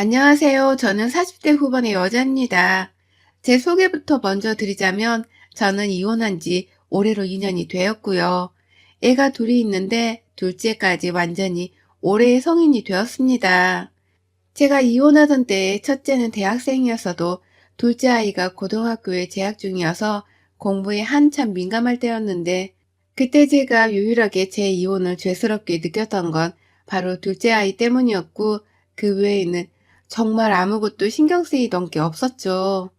안녕하세요. 저는 40대 후반의 여자입니다. 제 소개부터 먼저 드리자면 저는 이혼한 지 올해로 2년이 되었고요. 애가 둘이 있는데 둘째까지 완전히 올해의 성인이 되었습니다. 제가 이혼하던 때에 첫째는 대학생이었어도 둘째 아이가 고등학교에 재학 중이어서 공부에 한참 민감할 때였는데 그때 제가 유일하게 제 이혼을 죄스럽게 느꼈던 건 바로 둘째 아이 때문이었고 그 외에는 정말 아무것도 신경 쓰이던 게 없었죠.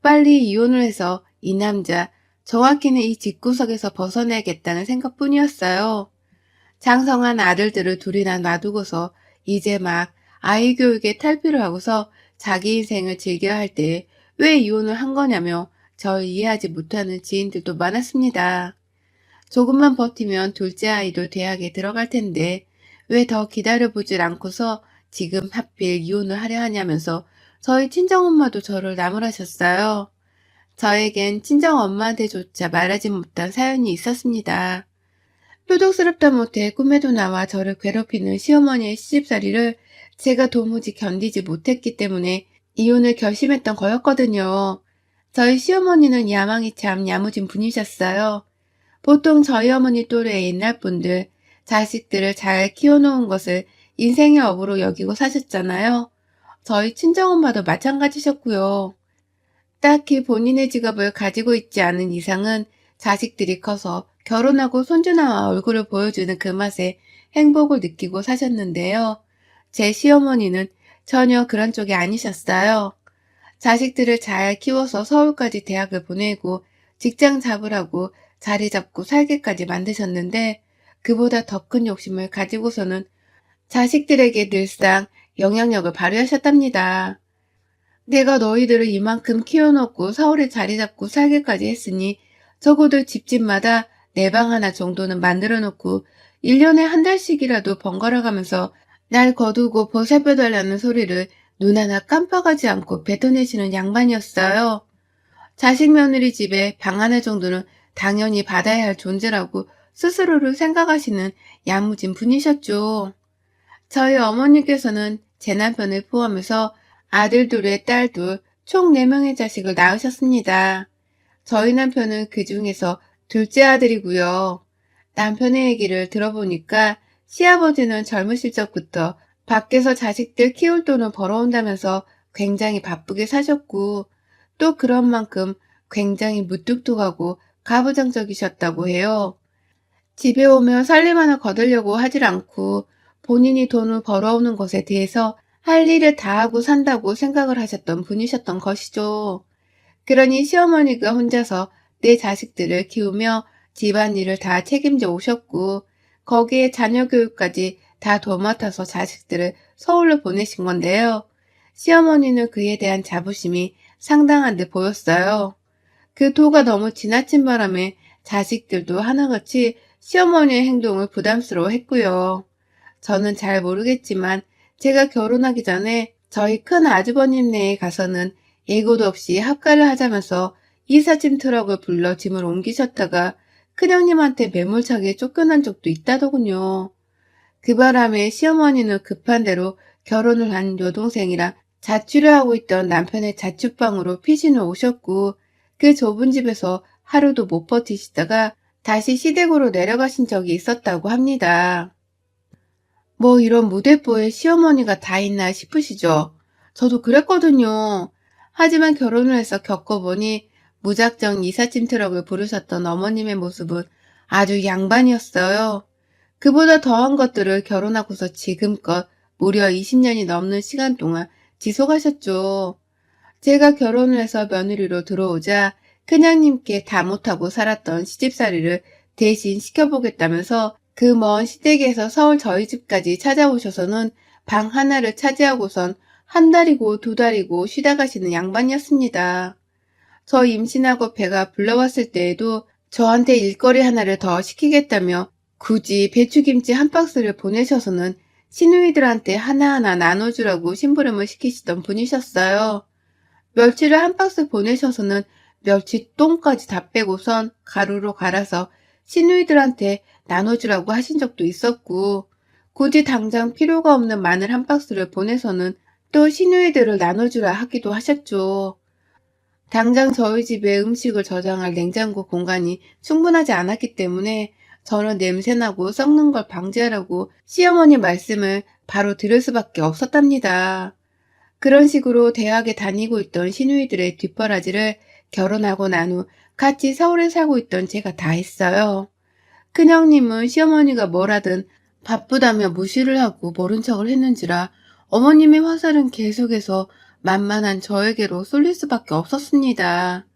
빨리 이혼을 해서 이 남자, 정확히는 이 집구석에서 벗어나야겠다는 생각뿐이었어요. 장성한 아들들을 둘이나 놔두고서 이제 막 아이 교육에 탈피를 하고서 자기 인생을 즐겨야 할 때 왜 이혼을 한 거냐며 절 이해하지 못하는 지인들도 많았습니다. 조금만 버티면 둘째 아이도 대학에 들어갈 텐데 왜 더 기다려보질 않고서 지금 하필 이혼을 하려 하냐면서 저희 친정엄마도 저를 나무라셨어요. 저에겐 친정엄마한테조차 말하지 못한 사연이 있었습니다. 표독스럽다 못해 꿈에도 나와 저를 괴롭히는 시어머니의 시집살이를 제가 도무지 견디지 못했기 때문에 이혼을 결심했던 거였거든요. 저희 시어머니는 야망이 참 야무진 분이셨어요. 보통 저희 어머니 또래의 옛날 분들, 자식들을 잘 키워놓은 것을 인생의 업으로 여기고 사셨잖아요. 저희 친정엄마도 마찬가지셨고요. 딱히 본인의 직업을 가지고 있지 않은 이상은 자식들이 커서 결혼하고 손주 나와 얼굴을 보여주는 그 맛에 행복을 느끼고 사셨는데요. 제 시어머니는 전혀 그런 쪽이 아니셨어요. 자식들을 잘 키워서 서울까지 대학을 보내고 직장 잡으라고 자리 잡고 살게까지 만드셨는데 그보다 더 큰 욕심을 가지고서는 자식들에게 늘상 영향력을 발휘하셨답니다. 내가 너희들을 이만큼 키워놓고 서울에 자리 잡고 살기까지 했으니 적어도 집집마다 내 방 하나 정도는 만들어 놓고 1년에 한 달씩이라도 번갈아 가면서 날 거두고 보살펴달라는 소리를 눈 하나 깜빡하지 않고 뱉어내시는 양반이었어요. 자식 며느리 집에 방 하나 정도는 당연히 받아야 할 존재라고 스스로를 생각하시는 야무진 분이셨죠. 저희 어머니께서는 제 남편을 포함해서 아들 둘에 딸 둘, 총 4명의 자식을 낳으셨습니다. 저희 남편은 그 중에서 둘째 아들이고요. 남편의 얘기를 들어보니까 시아버지는 젊으실 적부터 밖에서 자식들 키울 돈을 벌어온다면서 굉장히 바쁘게 사셨고 또 그런 만큼 굉장히 무뚝뚝하고 가부장적이셨다고 해요. 집에 오면 살림 하나 거두려고 하질 않고 본인이 돈을 벌어오는 것에 대해서 할 일을 다 하고 산다고 생각을 하셨던 분이셨던 것이죠. 그러니 시어머니가 혼자서 내 자식들을 키우며 집안일을 다 책임져 오셨고 거기에 자녀 교육까지 다 도맡아서 자식들을 서울로 보내신 건데요. 시어머니는 그에 대한 자부심이 상당한 듯 보였어요. 그 도가 너무 지나친 바람에 자식들도 하나같이 시어머니의 행동을 부담스러워 했고요. 저는 잘 모르겠지만 제가 결혼하기 전에 저희 큰 아주버님네에 가서는 예고도 없이 합가를 하자면서 이삿짐 트럭을 불러 짐을 옮기셨다가 큰형님한테 매몰차게 쫓겨난 적도 있다더군요. 그 바람에 시어머니는 급한 대로 결혼을 한 여동생이랑 자취를 하고 있던 남편의 자취방으로 피신을 오셨고 그 좁은 집에서 하루도 못 버티시다가 다시 시댁으로 내려가신 적이 있었다고 합니다. 뭐 이런 무대뽀에 시어머니가 다 있나 싶으시죠? 저도 그랬거든요. 하지만 결혼을 해서 겪어보니 무작정 이삿짐 트럭을 부르셨던 어머님의 모습은 아주 양반이었어요. 그보다 더한 것들을 결혼하고서 지금껏 무려 20년이 넘는 시간 동안 지속하셨죠. 제가 결혼을 해서 며느리로 들어오자 큰형님께 다 못하고 살았던 시집살이를 대신 시켜보겠다면서 그 먼 시댁에서 서울 저희 집까지 찾아오셔서는 방 하나를 차지하고선 한 달이고 두 달이고 쉬다 가시는 양반이었습니다. 저 임신하고 배가 불러왔을 때에도 저한테 일거리 하나를 더 시키겠다며 굳이 배추김치 한 박스를 보내셔서는 시누이들한테 하나하나 나눠주라고 심부름을 시키시던 분이셨어요. 멸치를 한 박스 보내셔서는 멸치 똥까지 다 빼고선 가루로 갈아서 시누이들한테 나눠주라고 하신 적도 있었고 굳이 당장 필요가 없는 마늘 한 박스를 보내서는 또 시누이들을 나눠주라 하기도 하셨죠. 당장 저희 집에 음식을 저장할 냉장고 공간이 충분하지 않았기 때문에 저는 냄새나고 썩는 걸 방지하라고 시어머니 말씀을 바로 들을 수밖에 없었답니다. 그런 식으로 대학에 다니고 있던 시누이들의 뒷바라지를 결혼하고 난 후 같이 서울에 살고 있던 제가 다 했어요. 큰형님은 시어머니가 뭘 하든 바쁘다며 무시를 하고 모른 척을 했는지라 어머님의 화살은 계속해서 만만한 저에게로 쏠릴 수밖에 없었습니다.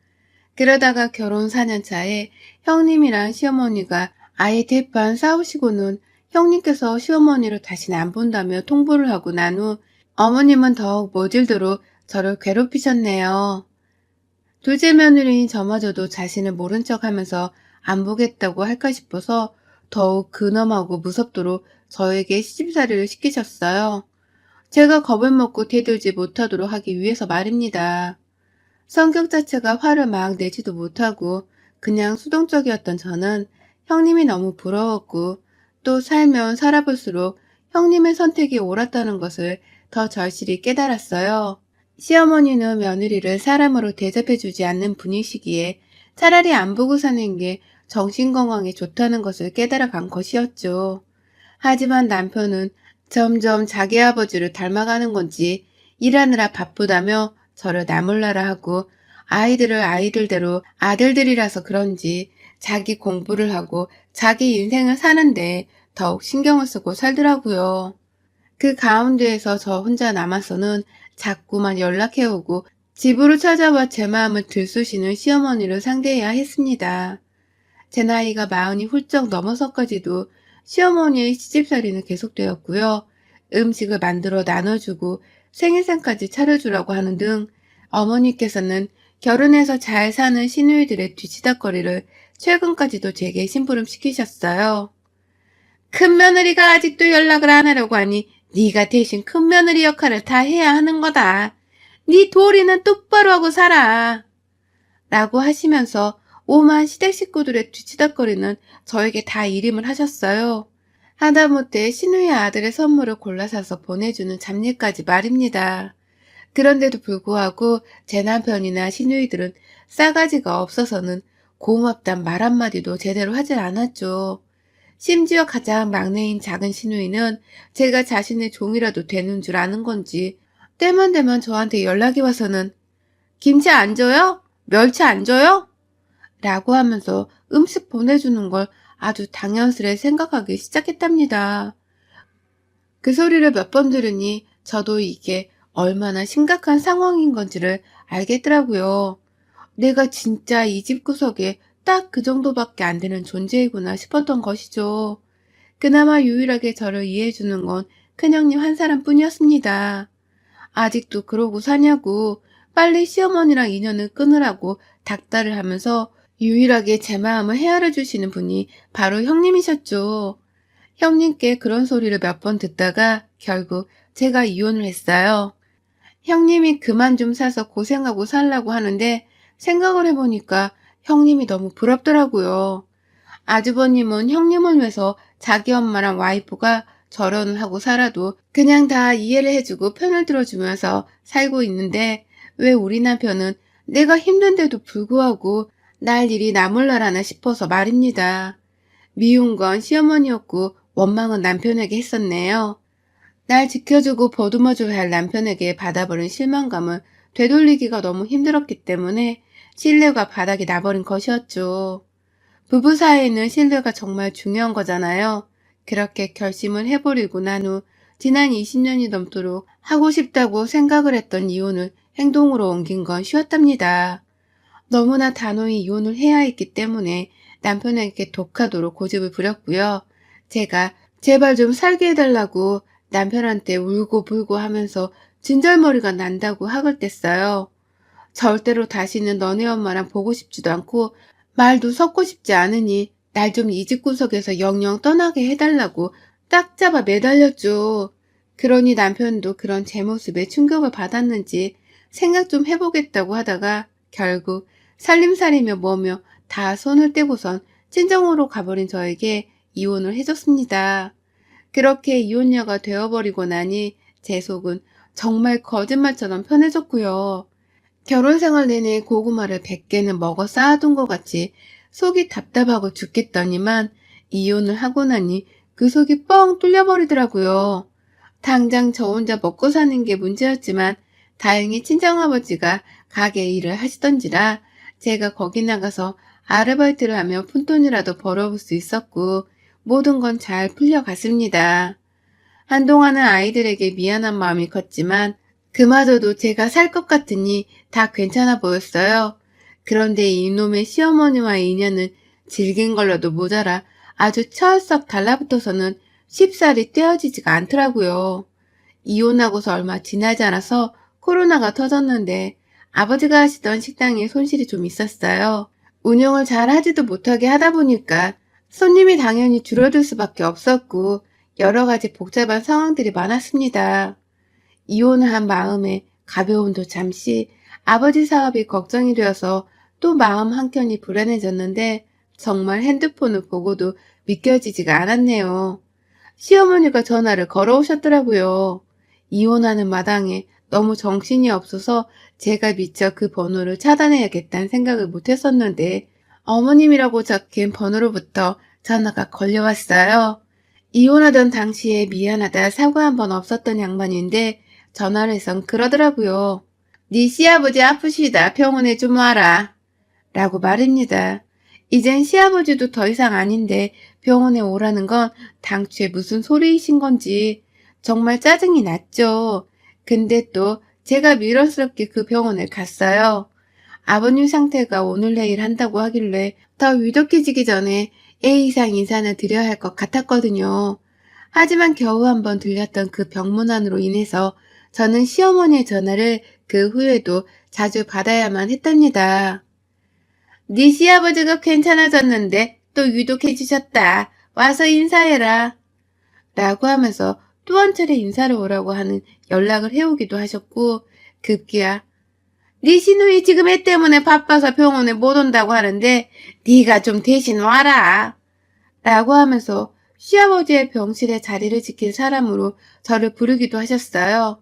그러다가 결혼 4년 차에 형님이랑 시어머니가 아예 대판 싸우시고는 형님께서 시어머니를 다시는 안 본다며 통보를 하고 난 후 어머님은 더욱 모질도록 저를 괴롭히셨네요. 둘째 며느리인 저마저도 자신을 모른 척하면서 안 보겠다고 할까 싶어서 더욱 근엄하고 무섭도록 저에게 시집살이를 시키셨어요. 제가 겁을 먹고 대들지 못하도록 하기 위해서 말입니다. 성격 자체가 화를 막 내지도 못하고 그냥 수동적이었던 저는 형님이 너무 부러웠고 또 살면 살아볼수록 형님의 선택이 옳았다는 것을 더 절실히 깨달았어요. 시어머니는 며느리를 사람으로 대접해주지 않는 분이시기에 차라리 안 보고 사는 게 정신건강에 좋다는 것을 깨달아간 것이었죠. 하지만 남편은 점점 자기 아버지를 닮아가는 건지 일하느라 바쁘다며 저를 나몰라라 하고 아이들을 아이들대로 아들들이라서 그런지 자기 공부를 하고 자기 인생을 사는데 더욱 신경을 쓰고 살더라고요. 그 가운데에서 저 혼자 남아서는 자꾸만 연락해오고 집으로 찾아와 제 마음을 들쑤시는 시어머니를 상대해야 했습니다. 제 나이가 40이 훌쩍 넘어서까지도 시어머니의 시집살이는 계속되었고요. 음식을 만들어 나눠주고 생일상까지 차려주라고 하는 등 어머니께서는 결혼해서 잘 사는 시누이들의 뒤치다거리를 최근까지도 제게 심부름시키셨어요. 큰며느리가 아직도 연락을 안 하려고 하니 네가 대신 큰며느리 역할을 다 해야 하는 거다. 네 도리는 똑바로 하고 살아. 라고 하시면서 오만 시댁 식구들의 뒤치다거리는 저에게 다 일임을 하셨어요. 하다못해 시누이 아들의 선물을 골라 사서 보내주는 잡일까지 말입니다. 그런데도 불구하고 제 남편이나 시누이들은 싸가지가 없어서는 고맙단 말 한마디도 제대로 하질 않았죠. 심지어 가장 막내인 작은 시누이는 제가 자신의 종이라도 되는 줄 아는 건지 때만 되면 저한테 연락이 와서는 김치 안 줘요? 멸치 안 줘요? 라고 하면서 음식 보내주는 걸 아주 당연스레 생각하기 시작했답니다. 그 소리를 몇 번 들으니 저도 이게 얼마나 심각한 상황인 건지를 알겠더라고요. 내가 진짜 이 집 구석에 딱 그 정도밖에 안 되는 존재이구나 싶었던 것이죠. 그나마 유일하게 저를 이해해주는 건 큰형님 한 사람뿐이었습니다. 아직도 그러고 사냐고 빨리 시어머니랑 인연을 끊으라고 닥달을 하면서 유일하게 제 마음을 헤아려 주시는 분이 바로 형님이셨죠. 형님께 그런 소리를 몇 번 듣다가 결국 제가 이혼을 했어요. 형님이 그만 좀 사서 고생하고 살라고 하는데 생각을 해보니까 형님이 너무 부럽더라고요. 아주버님은 형님을 위해서 자기 엄마랑 와이프가 결혼을 하고 살아도 그냥 다 이해를 해주고 편을 들어주면서 살고 있는데 왜 우리 남편은 내가 힘든데도 불구하고 날 일이 나몰라라나 싶어서 말입니다. 미운 건 시어머니였고 원망은 남편에게 했었네요. 날 지켜주고 보듬어줘야 할 남편에게 받아버린 실망감을 되돌리기가 너무 힘들었기 때문에 신뢰가 바닥이 나버린 것이었죠. 부부 사이에는 신뢰가 정말 중요한 거잖아요. 그렇게 결심을 해버리고 난 후 지난 20년이 넘도록 하고 싶다고 생각을 했던 이혼을 행동으로 옮긴 건 쉬웠답니다. 너무나 단호히 이혼을 해야 했기 때문에 남편에게 독하도록 고집을 부렸고요. 제가 제발 좀 살게 해달라고 남편한테 울고불고 하면서 진절머리가 난다고 학을 뗐어요. 절대로 다시는 너네 엄마랑 보고 싶지도 않고 말도 섞고 싶지 않으니 날 좀 이 집 구석에서 영영 떠나게 해달라고 딱 잡아 매달렸죠. 그러니 남편도 그런 제 모습에 충격을 받았는지 생각 좀 해보겠다고 하다가 결국 살림살이며 뭐며 다 손을 떼고선 친정으로 가버린 저에게 이혼을 해줬습니다. 그렇게 이혼녀가 되어버리고 나니 제 속은 정말 거짓말처럼 편해졌고요. 결혼 생활 내내 고구마를 100개는 먹어 쌓아둔 것 같이 속이 답답하고 죽겠더니만 이혼을 하고 나니 그 속이 뻥 뚫려버리더라고요. 당장 저 혼자 먹고 사는 게 문제였지만 다행히 친정아버지가 가게 일을 하시던지라 제가 거기 나가서 아르바이트를 하며 푼돈이라도 벌어볼 수 있었고 모든 건 잘 풀려갔습니다. 한동안은 아이들에게 미안한 마음이 컸지만 그마저도 제가 살 것 같으니 다 괜찮아 보였어요. 그런데 이놈의 시어머니와의 인연은 질긴 걸로도 모자라 아주 철썩 달라붙어서는 쉽사리 떼어지지가 않더라고요. 이혼하고서 얼마 지나지 않아서 코로나가 터졌는데 아버지가 하시던 식당에 손실이 좀 있었어요. 운영을 잘 하지도 못하게 하다 보니까 손님이 당연히 줄어들 수밖에 없었고 여러 가지 복잡한 상황들이 많았습니다. 이혼을 한 마음에 가벼움도 잠시 아버지 사업이 걱정이 되어서 또 마음 한켠이 불안해졌는데 정말 핸드폰을 보고도 믿겨지지가 않았네요. 시어머니가 전화를 걸어오셨더라고요. 이혼하는 마당에 너무 정신이 없어서 제가 미처 그 번호를 차단해야겠다는 생각을 못했었는데 어머님이라고 적힌 번호로부터 전화가 걸려왔어요. 이혼하던 당시에 미안하다 사과 한 번 없었던 양반인데 전화를 해선 그러더라고요. 네 시아버지 아프시다 병원에 좀 와라 라고 말입니다. 이젠 시아버지도 더 이상 아닌데 병원에 오라는 건 당초에 무슨 소리이신 건지 정말 짜증이 났죠. 근데 또 제가 미련스럽게 그 병원에 갔어요. 아버님 상태가 오늘 내일 한다고 하길래 더 위독해지기 전에 A이상 인사는 드려야 할 것 같았거든요. 하지만 겨우 한번 들렸던 그 병문안으로 인해서 저는 시어머니의 전화를 그 후에도 자주 받아야만 했답니다. 네 시아버지가 괜찮아졌는데 또 유독해지셨다. 와서 인사해라. 라고 하면서 또 한 차례 인사를 오라고 하는 연락을 해오기도 하셨고 급기야 네 시누이 지금 애 때문에 바빠서 병원에 못 온다고 하는데 네가 좀 대신 와라. 라고 하면서 시아버지의 병실에 자리를 지킬 사람으로 저를 부르기도 하셨어요.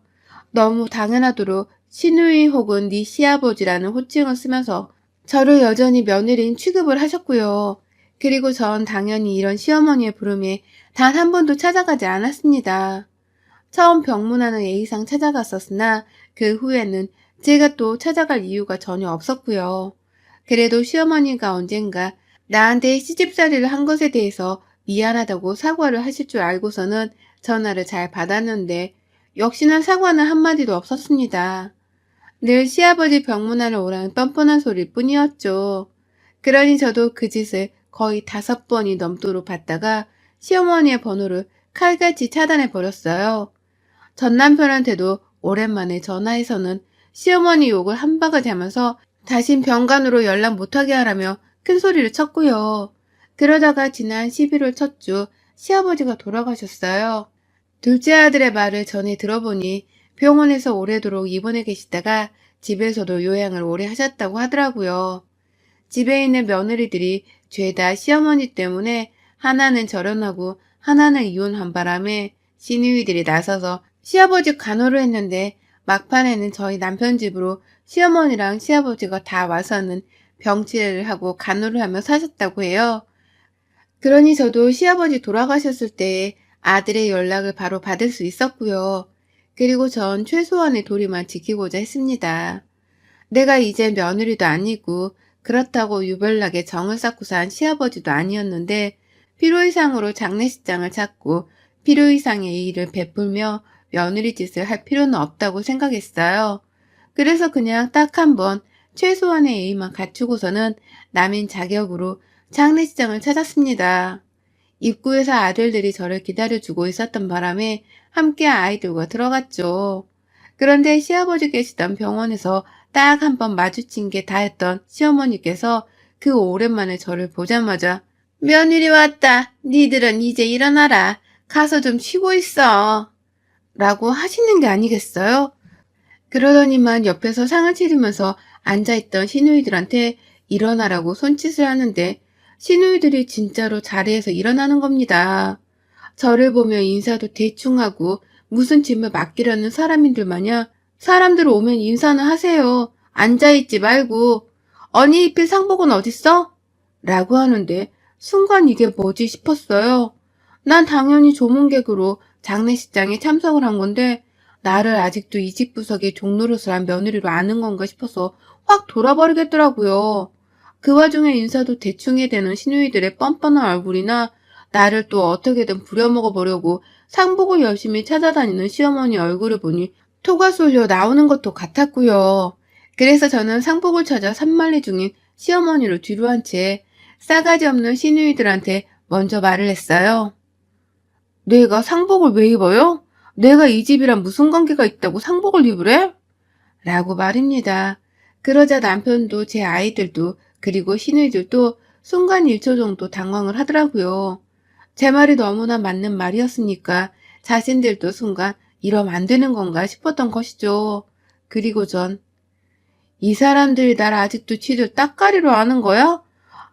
너무 당연하도록 시누이 혹은 네 시아버지라는 호칭을 쓰면서 저를 여전히 며느리인 취급을 하셨고요. 그리고 전 당연히 이런 시어머니의 부름에 단 한 번도 찾아가지 않았습니다. 처음 병문안을 A상 찾아갔었으나 그 후에는 제가 또 찾아갈 이유가 전혀 없었고요. 그래도 시어머니가 언젠가 나한테 시집살이를 한 것에 대해서 미안하다고 사과를 하실 줄 알고서는 전화를 잘 받았는데 역시나 사과는 한마디도 없었습니다. 늘 시아버지 병문안을 오라는 뻔뻔한 소리일 뿐이었죠. 그러니 저도 그 짓을 거의 5번이 넘도록 받다가 시어머니의 번호를 칼같이 차단해버렸어요. 전 남편한테도 오랜만에 전화해서는 시어머니 욕을 한 바가지 하면서 다신 병간으로 연락 못하게 하라며 큰 소리를 쳤고요. 그러다가 지난 11월 첫 주 시아버지가 돌아가셨어요. 둘째 아들의 말을 전해 들어보니 병원에서 오래도록 입원해 계시다가 집에서도 요양을 오래 하셨다고 하더라고요. 집에 있는 며느리들이 죄다 시어머니 때문에 하나는 결혼하고 하나는 이혼한 바람에 시누이들이 나서서 시아버지 간호를 했는데 막판에는 저희 남편 집으로 시어머니랑 시아버지가 다 와서는 병치레를 하고 간호를 하며 사셨다고 해요. 그러니 저도 시아버지 돌아가셨을 때에 아들의 연락을 바로 받을 수 있었고요. 그리고 전 최소한의 도리만 지키고자 했습니다. 내가 이제 며느리도 아니고 그렇다고 유별나게 정을 쌓고 산 시아버지도 아니었는데 필요 이상으로 장례식장을 찾고 필요 이상의 일을 베풀며 며느리 짓을 할 필요는 없다고 생각했어요. 그래서 그냥 딱 한 번 최소한의 예의만 갖추고서는 남인 자격으로 장례식장을 찾았습니다. 입구에서 아들들이 저를 기다려주고 있었던 바람에 함께 아이들과 들어갔죠. 그런데 시아버지 계시던 병원에서 딱 한 번 마주친 게 다였던 시어머니께서 그 오랜만에 저를 보자마자 며느리 왔다. 니들은 이제 일어나라. 가서 좀 쉬고 있어. 라고 하시는 게 아니겠어요? 그러더니만 옆에서 상을 차리면서 앉아있던 시누이들한테 일어나라고 손짓을 하는데 시누이들이 진짜로 자리에서 일어나는 겁니다. 저를 보며 인사도 대충 하고 무슨 짐을 맡기려는 사람인들 마냥 사람들 오면 인사는 하세요. 앉아있지 말고. 언니 입힐 상복은 어딨어? 라고 하는데 순간 이게 뭐지 싶었어요. 난 당연히 조문객으로 장례식장에 참석을 한 건데 나를 아직도 이직부석의 종노릇을 한 며느리로 아는 건가 싶어서 확 돌아버리겠더라고요. 그 와중에 인사도 대충 해대는 시누이들의 뻔뻔한 얼굴이나 나를 또 어떻게든 부려먹어보려고 상복을 열심히 찾아다니는 시어머니 얼굴을 보니 토가 쏠려 나오는 것도 같았고요. 그래서 저는 상복을 찾아 산만리 중인 시어머니를 뒤로 한 채 싸가지 없는 시누이들한테 먼저 말을 했어요. 내가 상복을 왜 입어요? 내가 이 집이랑 무슨 관계가 있다고 상복을 입으래? 라고 말입니다. 그러자 남편도 제 아이들도 그리고 시누이들도 순간 1초 정도 당황을 하더라고요. 제 말이 너무나 맞는 말이었으니까 자신들도 순간 이러면 안 되는 건가 싶었던 것이죠. 그리고 전 이 사람들이 날 아직도 쥐들 따까리로 아는 거야?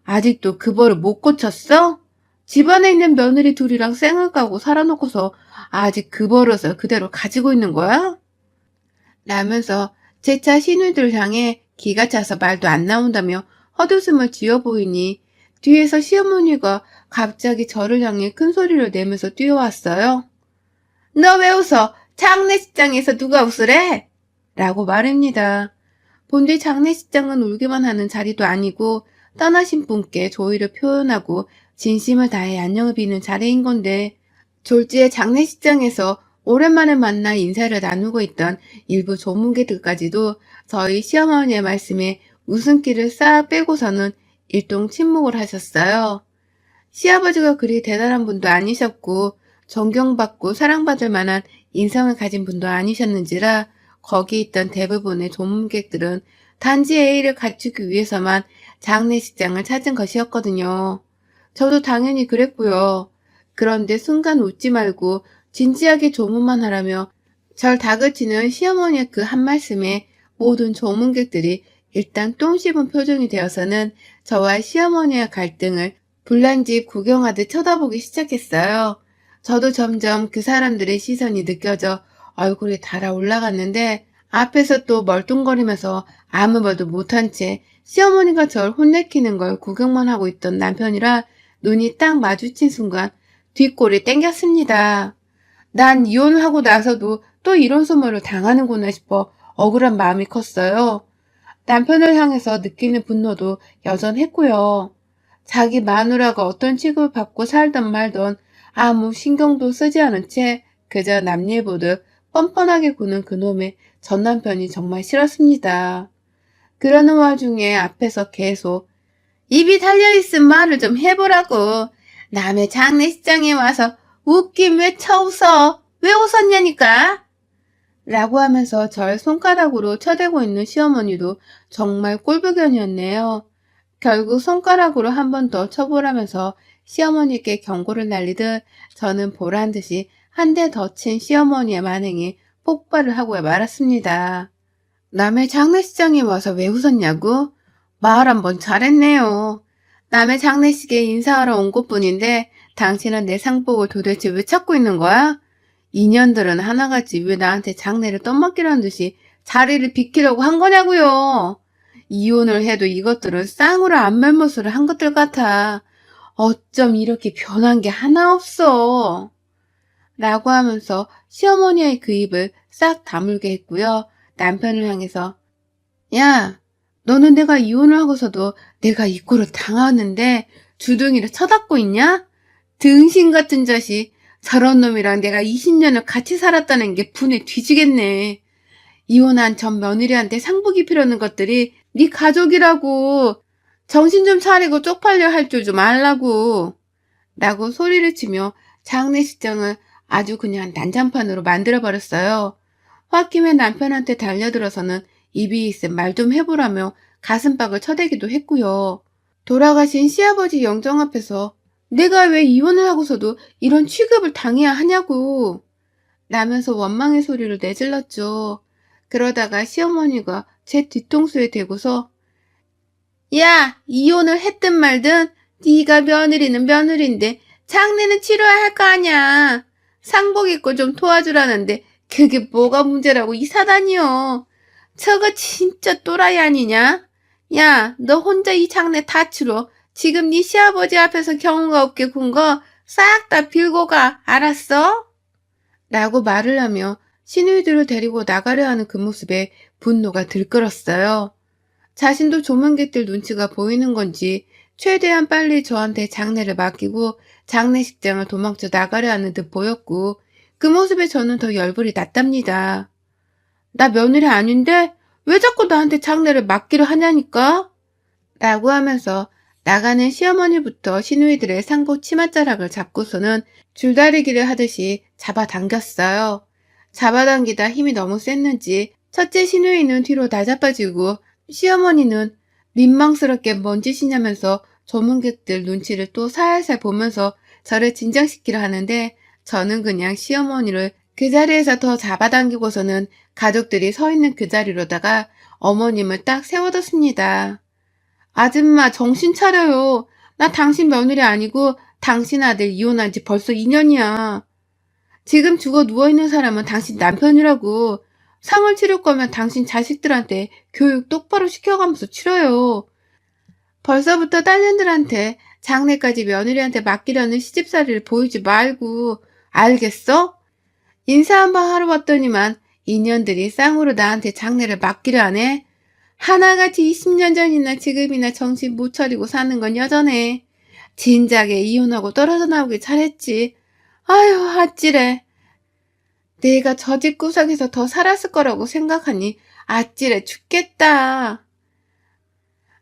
아직도 그 버를 못 고쳤어? 집안에 있는 며느리 둘이랑 쌩을 까고 살아놓고서 아직 그 버릇을 그대로 가지고 있는 거야? 라면서 제 차 시누이들 향해 기가 차서 말도 안 나온다며 헛웃음을 지어 보이니 뒤에서 시어머니가 갑자기 저를 향해 큰 소리를 내면서 뛰어왔어요. 너 왜 웃어? 장례식장에서 누가 웃으래? 라고 말입니다. 본디 장례식장은 울기만 하는 자리도 아니고 떠나신 분께 조의를 표현하고 진심을 다해 안녕을 비는 자리인 건데 졸지의 장례식장에서 오랜만에 만나 인사를 나누고 있던 일부 조문객들까지도 저희 시어머니의 말씀에 웃음기를 싹 빼고서는 일동 침묵을 하셨어요. 시아버지가 그리 대단한 분도 아니셨고 존경받고 사랑받을 만한 인성을 가진 분도 아니셨는지라 거기 있던 대부분의 조문객들은 단지 예의를 갖추기 위해서만 장례식장을 찾은 것이었거든요. 저도 당연히 그랬고요. 그런데 순간 웃지 말고 진지하게 조문만 하라며 절 다그치는 시어머니의 그 한 말씀에 모든 조문객들이 일단 똥 씹은 표정이 되어서는 저와 시어머니의 갈등을 불난집 구경하듯 쳐다보기 시작했어요. 저도 점점 그 사람들의 시선이 느껴져 얼굴이 달아 올라갔는데 앞에서 또 멀뚱거리면서 아무 말도 못한 채 시어머니가 절 혼내키는 걸 구경만 하고 있던 남편이라 눈이 딱 마주친 순간 뒷골이 땡겼습니다. 난 이혼을 하고 나서도 또 이런 소문을 당하는구나 싶어 억울한 마음이 컸어요. 남편을 향해서 느끼는 분노도 여전했고요. 자기 마누라가 어떤 취급을 받고 살던 말던 아무 신경도 쓰지 않은 채 그저 남일 보듯 뻔뻔하게 구는 그놈의 전 남편이 정말 싫었습니다. 그러는 와중에 앞에서 계속 입이 달려있음 말을 좀 해보라고. 남의 장례식장에 와서 웃긴 왜 쳐웃어? 왜 웃었냐니까? 라고 하면서 절 손가락으로 쳐대고 있는 시어머니도 정말 꼴불견이었네요. 결국 손가락으로 한 번 더 쳐보라면서 시어머니께 경고를 날리듯 저는 보란 듯이 한 대 더 친 시어머니의 만행에 폭발을 하고 말았습니다. 남의 장례식장에 와서 왜 웃었냐고? 말 한번 잘했네요. 남의 장례식에 인사하러 온 것뿐인데 당신은 내 상복을 도대체 왜 찾고 있는 거야? 인연들은 하나같이 왜 나한테 장례를 떠맡기라는 듯이 자리를 비키려고 한 거냐고요. 이혼을 해도 이것들은 쌍으로 안면모술을 한 것들 같아. 어쩜 이렇게 변한 게 하나 없어. 라고 하면서 시어머니의 그 입을 싹 다물게 했고요. 남편을 향해서 야, 너는 내가 이혼을 하고서도 내가 이 꼴을 당하는데 주둥이를 쳐닫고 있냐? 등신 같은 자식. 저런 놈이랑 내가 20년을 같이 살았다는 게 분에 뒤지겠네. 이혼한 전 며느리한테 상복 입히려는 것들이 네 가족이라고. 정신 좀 차리고 쪽팔려 할 줄 좀 알라고. 라고 소리를 치며 장례식장을 아주 그냥 난장판으로 만들어버렸어요. 홧김에 남편한테 달려들어서는 입이 있음 말 좀 해보라며 가슴팍을 쳐대기도 했고요. 돌아가신 시아버지 영정 앞에서 내가 왜 이혼을 하고서도 이런 취급을 당해야 하냐고 라면서 원망의 소리를 내질렀죠. 그러다가 시어머니가 제 뒤통수에 대고서 야, 이혼을 했든 말든 네가 며느리는 며느리인데 장례는 치러야 할 거 아냐. 상복 입고 좀 도와주라는데 그게 뭐가 문제라고 이 사단이요. 저거 진짜 또라이 아니냐? 야, 너 혼자 이 장례 다 치러. 지금 네 시아버지 앞에서 경우가 없게 군 거 싹 다 빌고 가. 알았어? 라고 말을 하며 시누이들을 데리고 나가려 하는 그 모습에 분노가 들끓었어요. 자신도 조문객들 눈치가 보이는 건지 최대한 빨리 저한테 장례를 맡기고 장례식장을 도망쳐 나가려 하는 듯 보였고 그 모습에 저는 더 열불이 났답니다. 나 며느리 아닌데 왜 자꾸 나한테 장례를 맡기려 하냐니까? 라고 하면서 나가는 시어머니부터 시누이들의 상복 치맛자락을 잡고서는 줄다리기를 하듯이 잡아당겼어요. 잡아당기다 힘이 너무 셌는지 첫째 시누이는 뒤로 나자빠지고 시어머니는 민망스럽게 뭔 짓이냐면서 조문객들 눈치를 또 살살 보면서 저를 진정시키려 하는데 저는 그냥 시어머니를 그 자리에서 더 잡아당기고서는 가족들이 서 있는 그 자리로다가 어머님을 딱 세워뒀습니다. 아줌마 정신 차려요. 나 당신 며느리 아니고 당신 아들 이혼한 지 벌써 2년이야. 지금 죽어 누워있는 사람은 당신 남편이라고. 상을 치를 거면 당신 자식들한테 교육 똑바로 시켜가면서 치러요. 벌써부터 딸년들한테 장래까지 며느리한테 맡기려는 시집살이를 보이지 말고. 알겠어? 인사 한번 하러 왔더니만 인연들이 쌍으로 나한테 장례를 맡기려 하네. 하나같이 20년 전이나 지금이나 정신 못 차리고 사는 건 여전해. 진작에 이혼하고 떨어져 나오길 잘했지. 아휴, 아찔해. 내가 저 집 구석에서 더 살았을 거라고 생각하니 아찔해 죽겠다.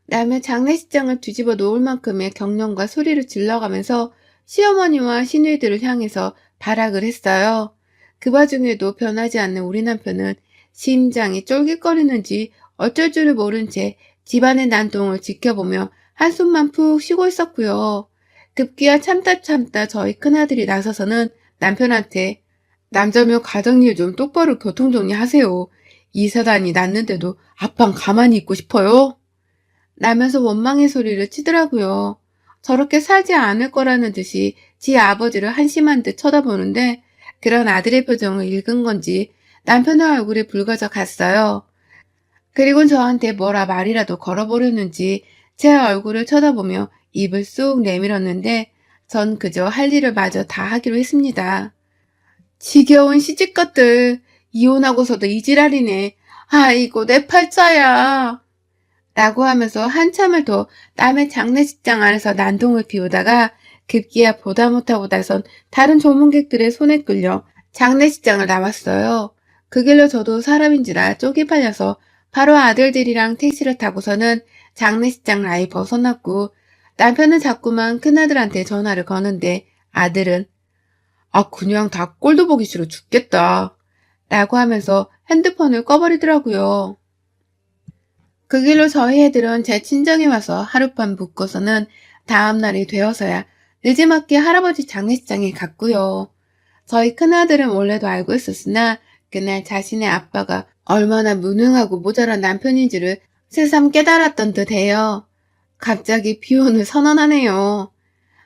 라며 장례식장을 뒤집어 놓을 만큼의 경련과 소리를 질러가면서 시어머니와 시누이들을 향해서 발악을 했어요. 그 와중에도 변하지 않는 우리 남편은 심장이 쫄깃거리는지 어쩔 줄을 모른 채 집안의 난동을 지켜보며 한숨만 푹 쉬고 있었고요. 급기야 참다 저희 큰아들이 나서서는 남편한테 남자며 가정일 좀 똑바로 교통정리하세요. 이 사단이 났는데도 아빤 가만히 있고 싶어요? 라면서 원망의 소리를 치더라고요. 저렇게 살지 않을 거라는 듯이 지 아버지를 한심한 듯 쳐다보는데 그런 아들의 표정을 읽은 건지 남편의 얼굴이 붉어져 갔어요. 그리고 저한테 뭐라 말이라도 걸어보려는지 제 얼굴을 쳐다보며 입을 쑥 내밀었는데 전 그저 할 일을 마저 다 하기로 했습니다. 지겨운 시집것들 이혼하고서도 이 지랄이네. 아이고 내 팔자야. 라고 하면서 한참을 더 남의 장례식장 안에서 난동을 피우다가 급기야 보다 못하고 나선 다른 조문객들의 손에 끌려 장례식장을 나왔어요. 그 길로 저도 사람인지라 쪽이 빨려서 바로 아들들이랑 택시를 타고서는 장례식장을 아예 벗어났고 남편은 자꾸만 큰아들한테 전화를 거는데 아들은 그냥 다 꼴도 보기 싫어 죽겠다 라고 하면서 핸드폰을 꺼버리더라고요. 그 길로 저희 애들은 제 친정에 와서 하룻밤 묵고서는 다음날이 되어서야 늦지막히 할아버지 장례식장에 갔고요. 저희 큰아들은 원래도 알고 있었으나 그날 자신의 아빠가 얼마나 무능하고 모자란 남편인지를 새삼 깨달았던 듯해요. 갑자기 비혼을 선언하네요.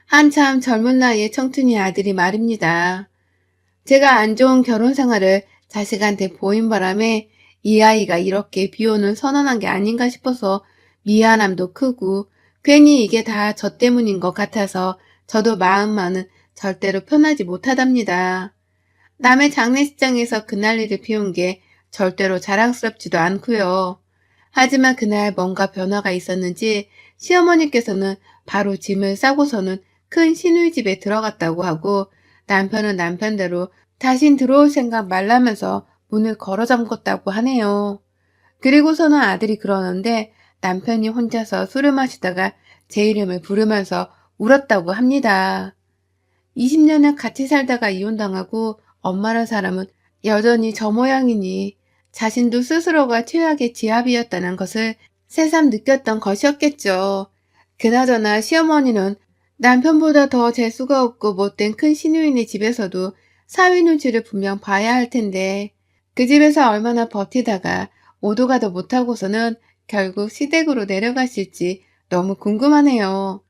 한참 젊은 나이의 청춘이 아들이 말입니다. 제가 안 좋은 결혼 생활을 자식한테 보인 바람에 이 아이가 이렇게 비혼을 선언한 게 아닌가 싶어서 미안함도 크고 괜히 이게 다 저 때문인 것 같아서 저도 마음만은 절대로 편하지 못하답니다. 남의 장례식장에서 그 난리를 피운 게 절대로 자랑스럽지도 않고요. 하지만 그날 뭔가 변화가 있었는지 시어머니께서는 바로 짐을 싸고서는 큰 시누이 집에 들어갔다고 하고 남편은 남편대로 다신 들어올 생각 말라면서 문을 걸어 잠궜다고 하네요. 그리고서는 아들이 그러는데 남편이 혼자서 술을 마시다가 제 이름을 부르면서 울었다고 합니다. 20년을 같이 살다가 이혼당하고 엄마란 사람은 여전히 저 모양이니 자신도 스스로가 최악의 지압이었다는 것을 새삼 느꼈던 것이었겠죠. 그나저나 시어머니는 남편보다 더 재수가 없고 못된 큰 시누이네 집에서도 사위 눈치를 분명 봐야 할 텐데 그 집에서 얼마나 버티다가 오도 가도 못하고서는 결국 시댁으로 내려가실지 너무 궁금하네요.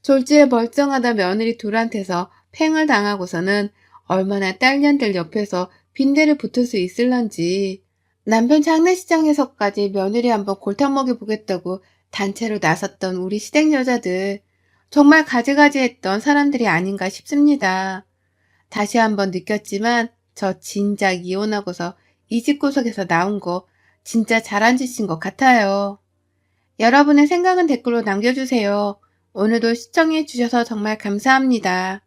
졸지에 멀쩡하다 며느리 둘한테서 팽을 당하고서는 얼마나 딸년들 옆에서 빈대를 붙을 수 있을런지. 남편 장례식장에서까지 며느리 한번 골탕 먹여보겠다고 단체로 나섰던 우리 시댁 여자들. 정말 가지가지했던 사람들이 아닌가 싶습니다. 다시 한번 느꼈지만 저 진작 이혼하고서 이 집구석에서 나온 거 진짜 잘한 짓인 것 같아요. 여러분의 생각은 댓글로 남겨주세요. 오늘도 시청해 주셔서 정말 감사합니다.